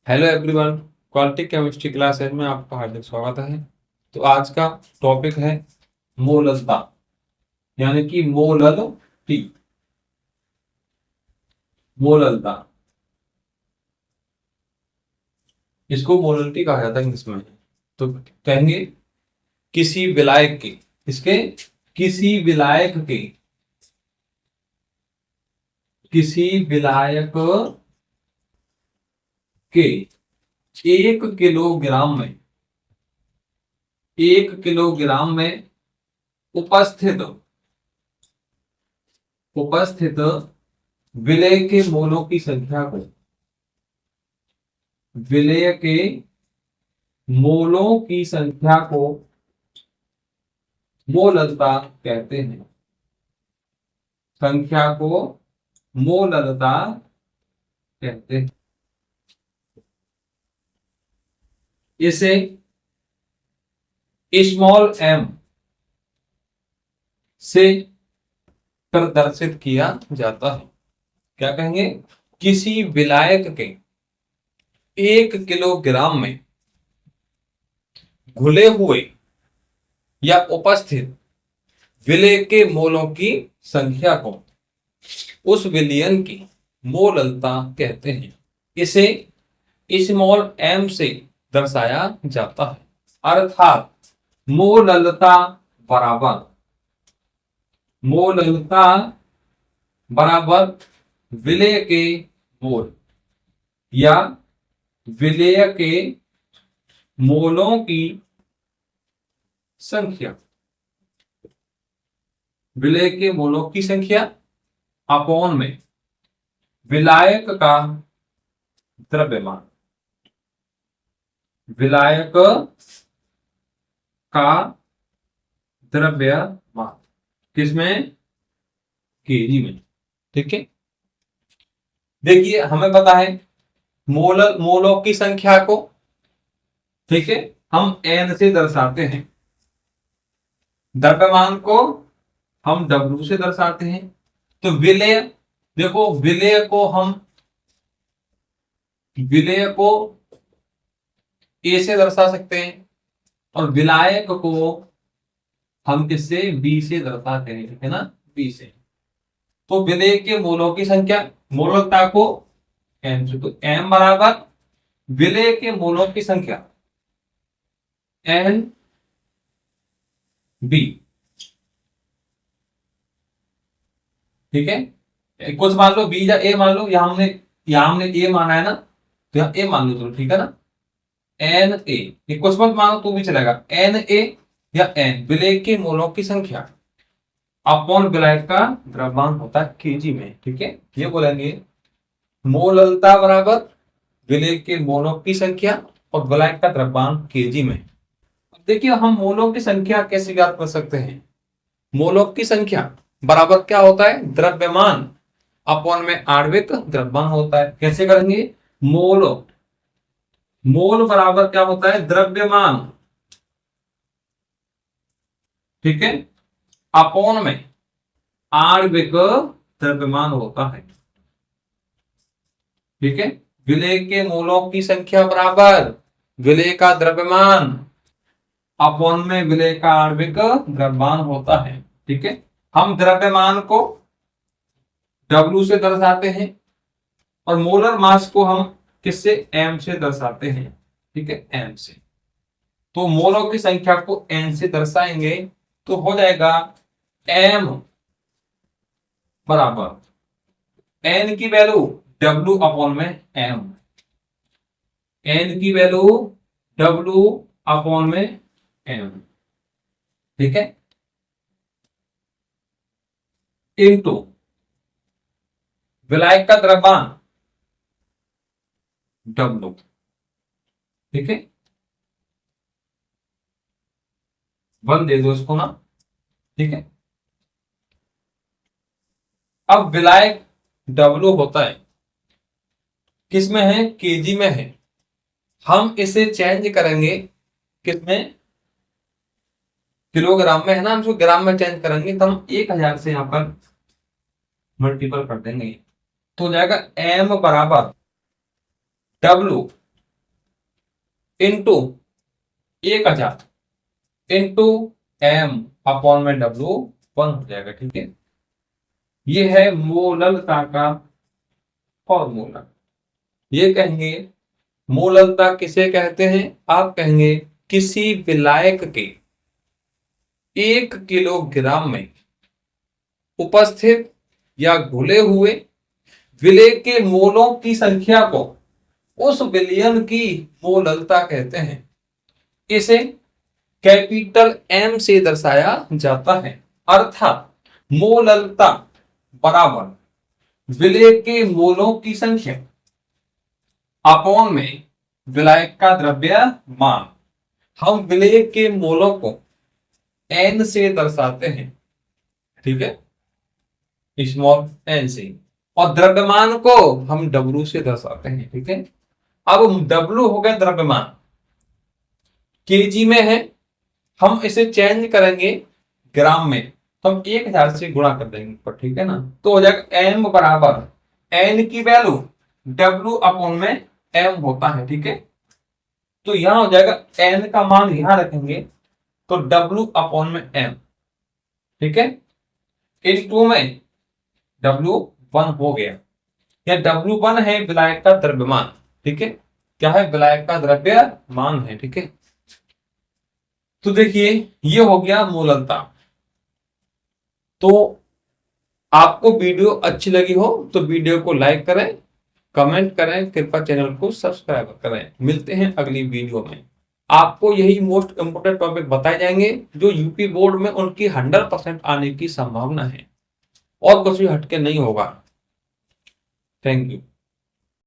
Hello everyone. Quality chemistry classes में आपका हार्दिक स्वागत है। तो आज का टॉपिक है मोललता, यानी कि मोललिटी। मोललता, इसको मोललिटी कहा जाता है इंग्लिश में। तो कहेंगे किसी विलायक के, इसके किसी विलायक के, किसी विलायक के 1 किलोग्राम में, 1 किलोग्राम में उपस्थित उपस्थित विलय के मोलों की संख्या को, विलय के मोलों की संख्या को मोललता कहते हैं। संख्या को मोललता कहते हैं। इसे स्मॉल एम से प्रदर्शित किया जाता है। क्या कहेंगे? किसी विलायक के 1 किलोग्राम में घुले हुए या उपस्थित विलय के मोलों की संख्या को उस विलयन की मोललता कहते हैं। इसे स्मॉल एम से दर्शाया जाता है। अर्थात मोललता बराबर मोललता बराबर विलय के मोल या विलय के मोलों की संख्या, विलय के मोलों की संख्या अपॉन में विलायक का द्रव्यमान, विलायक का द्रव्यमान किसमें? केजी में। ठीक है, देखिए हमें पता है मोलों की संख्या को, ठीक है, हम एन से दर्शाते हैं, द्रव्यमान को हम डब्ल्यू से दर्शाते हैं। तो विलय, देखो विलय को ए से दर्शा सकते हैं और विलायक को हम किससे? बी से दर्शाते हैं, है ना, बी से। तो विलय के मोलों की संख्या, मोलकता को एम से, तो एम बराबर विलय के मोलों की संख्या एन बी। ठीक है, कुछ मान लो बी या ए मान लो, यहां हमने ए माना है ना, तो यहां ए मान लो, चलो ठीक है ना। एन ए, कुछ मत मानो तो भी चलेगा। एन ए या एन विलय के मोलों की संख्या अपॉन विलायक का द्रव्यमान होता है केजी में। ठीक है, ये बोलेंगे मोललता बराबर विलय के मोलों की संख्या और विलायक का द्रव्यमान केजी में। अब देखिए हम मोलों की संख्या कैसे ज्ञात कर सकते हैं? मोलों की संख्या बराबर क्या होता है? द्रव्यमान अपॉन में आणविक द्रव्यमान होता है। कैसे करेंगे? मोल बराबर क्या होता है? द्रव्यमान, ठीक है, अपॉन में आणविक द्रव्यमान होता है। ठीक है, विलय के मोलों की संख्या बराबर विलय का द्रव्यमान अपॉन में विलय का आणविक द्रव्यमान होता है। ठीक है, हम द्रव्यमान को W से दर्शाते हैं और मोलर मास को हम किससे? M से दर्शाते हैं। ठीक है, M से। तो मोलों की संख्या को N से दर्शाएंगे तो हो जाएगा M बराबर N की वैल्यू W अपॉन में M, N की वैल्यू W अपॉन में M, ठीक है, इनटू विलायक का द्रव्यमान W। ठीक है, 1 दे दो इसको ना। ठीक है, अब विलायक W होता है किसमें है? केजी में है। हम इसे चेंज करेंगे किसमें? किलोग्राम में, है ना, हम इसको ग्राम में चेंज करेंगे तो हम 1000 से यहां पर मल्टीपल कर देंगे तो हो जाएगा M बराबर W into 1000 into M upon में W 1 हो जाएगा। ठीक है, ये है मोललता का फॉर्मूला। ये कहेंगे मोललता किसे कहते हैं? आप कहेंगे किसी विलायक के 1 किलोग्राम में उपस्थित या घुले हुए विलेय के मोलों की संख्या को उस विलयन की मोललता कहते हैं। इसे कैपिटल M से दर्शाया जाता है, अर्थात मोललता बराबर विलेय के मोलों की संख्या अपॉन में विलायक का द्रव्यमान। हम विलेय के मोलों को N से दर्शाते हैं, ठीक है, स्मॉल n से, और द्रव्यमान को हम W से दर्शाते हैं। ठीक है, अब W हो गया द्रव्यमान, केजी में है, हम इसे चेंज करेंगे ग्राम में, तो हम 1000 से गुणा कर देंगे ऊपर। ठीक है ना, तो हो जाएगा M बराबर N की वैल्यू W अपॉन में M होता है। ठीक है, तो यहां हो जाएगा N का मान यहां रखेंगे तो W अपॉन में M। ठीक है, इनटू में W1 हो गया, या W1 है विलायक का द्रव्यमान। ठीक है, क्या है? विलायक का द्रव्यमान है। ठीक है, तो देखिए ये हो गया मोललता। तो आपको वीडियो अच्छी लगी हो तो वीडियो को लाइक करें, कमेंट करें, कृपया चैनल को सब्सक्राइब करें। मिलते हैं अगली वीडियो में। आपको यही मोस्ट इंपोर्टेंट टॉपिक बताए जाएंगे जो यूपी बोर्ड में उनकी 100% आने की संभावना है, और कुछ भी हटके नहीं होगा। Thank you.